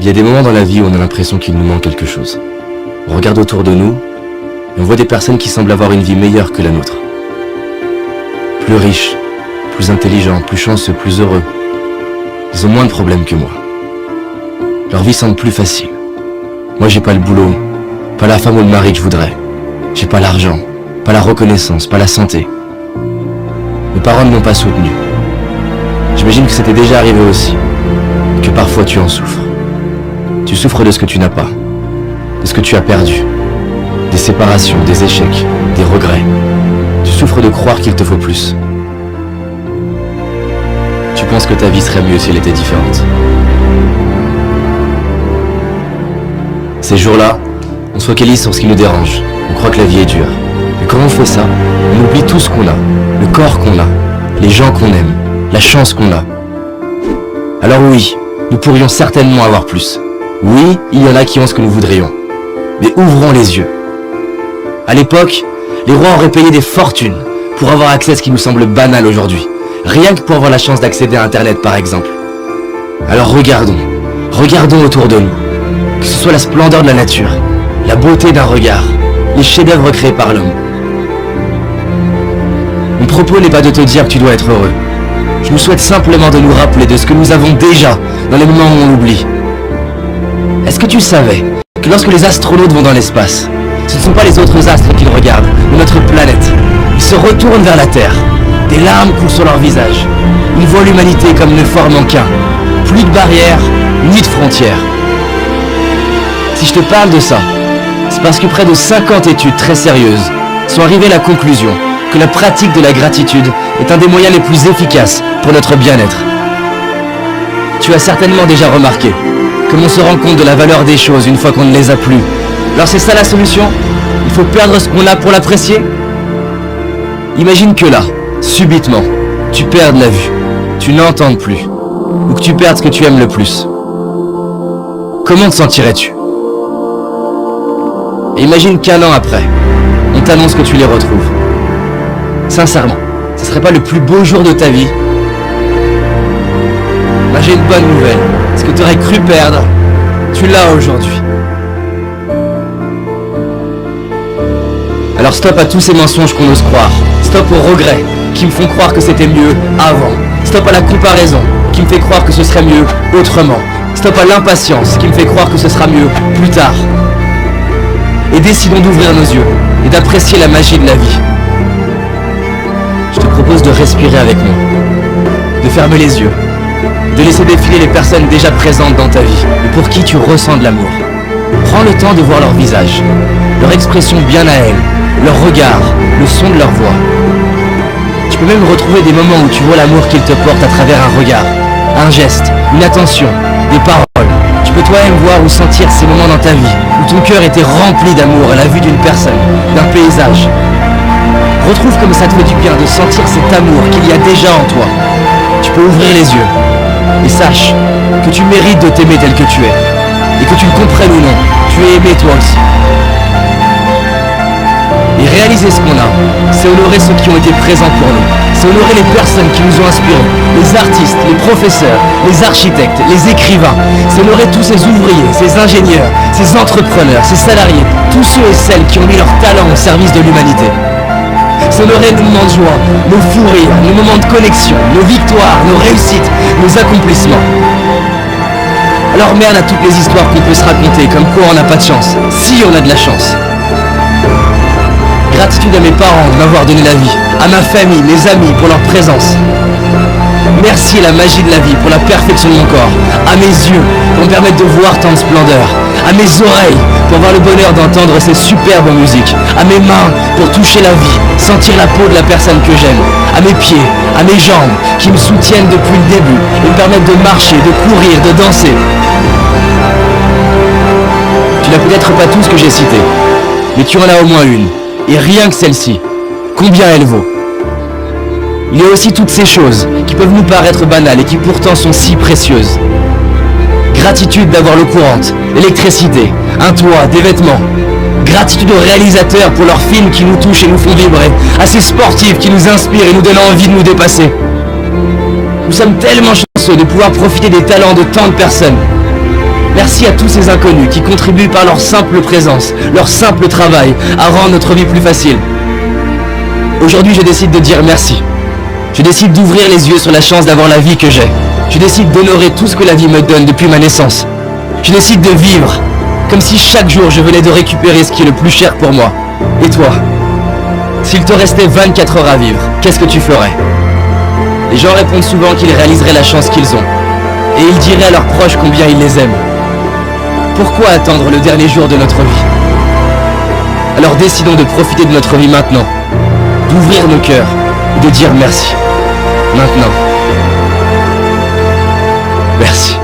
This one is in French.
Il y a des moments dans la vie où on a l'impression qu'il nous manque quelque chose. On regarde autour de nous et on voit des personnes qui semblent avoir une vie meilleure que la nôtre. Plus riches, plus intelligents, plus chanceux, plus heureux. Ils ont moins de problèmes que moi. Leur vie semble plus facile. Moi, j'ai pas le boulot, pas la femme ou le mari que je voudrais. J'ai pas l'argent, pas la reconnaissance, pas la santé. Mes parents ne m'ont pas soutenu. J'imagine que c'était déjà arrivé aussi, que parfois tu en souffres. Tu souffres de ce que tu n'as pas, de ce que tu as perdu, des séparations, des échecs, des regrets. Tu souffres de croire qu'il te faut plus. Tu penses que ta vie serait mieux si elle était différente. Ces jours-là, on se focalise sur ce qui nous dérange. On croit que la vie est dure. Et quand on fait ça, on oublie tout ce qu'on a, le corps qu'on a, les gens qu'on aime, la chance qu'on a. Alors oui, nous pourrions certainement avoir plus. Oui, il y en a qui ont ce que nous voudrions. Mais ouvrons les yeux. À l'époque, les rois auraient payé des fortunes pour avoir accès à ce qui nous semble banal aujourd'hui. Rien que pour avoir la chance d'accéder à Internet par exemple. Alors regardons autour de nous. Que ce soit la splendeur de la nature, la beauté d'un regard, les chefs-d'œuvre créés par l'homme. Mon propos n'est pas de te dire que tu dois être heureux. Je nous souhaite simplement de nous rappeler de ce que nous avons déjà dans les moments où on l'oublie. Est-ce que tu savais que lorsque les astronautes vont dans l'espace, ce ne sont pas les autres astres qu'ils regardent, mais notre planète. Ils se retournent vers la Terre. Des larmes coulent sur leur visage. Ils voient l'humanité comme ne formant qu'un. Plus de barrières, ni de frontières. Si je te parle de ça, c'est parce que près de 50 études très sérieuses sont arrivées à la conclusion que la pratique de la gratitude est un des moyens les plus efficaces pour notre bien-être. Tu as certainement déjà remarqué comme on se rend compte de la valeur des choses une fois qu'on ne les a plus. Alors c'est ça la solution? Il faut perdre ce qu'on a pour l'apprécier? Imagine que là, subitement, tu perdes la vue, tu n'entends plus, ou que tu perdes ce que tu aimes le plus. Comment te sentirais-tu? Et imagine qu'un an après, on t'annonce que tu les retrouves. Sincèrement, ce serait pas le plus beau jour de ta vie? Là j'ai une bonne nouvelle. Ce que tu aurais cru perdre, tu l'as aujourd'hui. Alors stop à tous ces mensonges qu'on ose croire. Stop aux regrets qui me font croire que c'était mieux avant. Stop à la comparaison qui me fait croire que ce serait mieux autrement. Stop à l'impatience qui me fait croire que ce sera mieux plus tard. Et décidons d'ouvrir nos yeux et d'apprécier la magie de la vie. Je te propose de respirer avec moi, de fermer les yeux, de laisser défiler les personnes déjà présentes dans ta vie et pour qui tu ressens de l'amour. Prends le temps de voir leur visage, leur expression bien à elles, leur regard, le son de leur voix. Tu peux même retrouver des moments où tu vois l'amour qu'ils te portent à travers un regard, un geste, une attention, des paroles. Tu peux toi-même voir ou sentir ces moments dans ta vie où ton cœur était rempli d'amour à la vue d'une personne, d'un paysage. Retrouve comme ça te fait du bien de sentir cet amour qu'il y a déjà en toi. Tu peux ouvrir les yeux et sache que tu mérites de t'aimer tel que tu es. Et que tu le comprennes ou non, tu es aimé toi aussi. Et réaliser ce qu'on a, c'est honorer ceux qui ont été présents pour nous. C'est honorer les personnes qui nous ont inspirés, les artistes, les professeurs, les architectes, les écrivains. C'est honorer tous ces ouvriers, ces ingénieurs, ces entrepreneurs, ces salariés, tous ceux et celles qui ont mis leur talent au service de l'humanité. C'est honorer nos moments de joie, nos fous rires, nos moments de connexion, nos victoires, nos réussites, nos accomplissements. Alors merde à toutes les histoires qu'on peut se raconter, comme quoi on n'a pas de chance, si on a de la chance. Gratitude à mes parents de m'avoir donné la vie, à ma famille, mes amis pour leur présence. Merci à la magie de la vie pour la perfection de mon corps, à mes yeux pour me permettre de voir tant de splendeur, à mes oreilles pour avoir le bonheur d'entendre ces superbes musiques, à mes mains pour toucher la vie, sentir la peau de la personne que j'aime, à mes pieds, à mes jambes qui me soutiennent depuis le début et me permettent de marcher, de courir, de danser. Tu n'as peut-être pas tout ce que j'ai cité, mais tu en as au moins une, et rien que celle-ci, combien elle vaut? Il y a aussi toutes ces choses qui peuvent nous paraître banales et qui pourtant sont si précieuses. Gratitude d'avoir l'eau courante, l'électricité, un toit, des vêtements. Gratitude aux réalisateurs pour leurs films qui nous touchent et nous font vibrer, à ces sportifs qui nous inspirent et nous donnent envie de nous dépasser. Nous sommes tellement chanceux de pouvoir profiter des talents de tant de personnes. Merci à tous ces inconnus qui contribuent par leur simple présence, leur simple travail à rendre notre vie plus facile. Aujourd'hui, je décide de dire merci. Je décide d'ouvrir les yeux sur la chance d'avoir la vie que j'ai. Je décide d'honorer tout ce que la vie me donne depuis ma naissance. Je décide de vivre comme si chaque jour je venais de récupérer ce qui est le plus cher pour moi. Et toi, s'il te restait 24 heures à vivre, qu'est-ce que tu ferais? Les gens répondent souvent qu'ils réaliseraient la chance qu'ils ont. Et ils diraient à leurs proches combien ils les aiment. Pourquoi attendre le dernier jour de notre vie? Alors décidons de profiter de notre vie maintenant, d'ouvrir nos cœurs et de dire merci. Maintenant. Merci.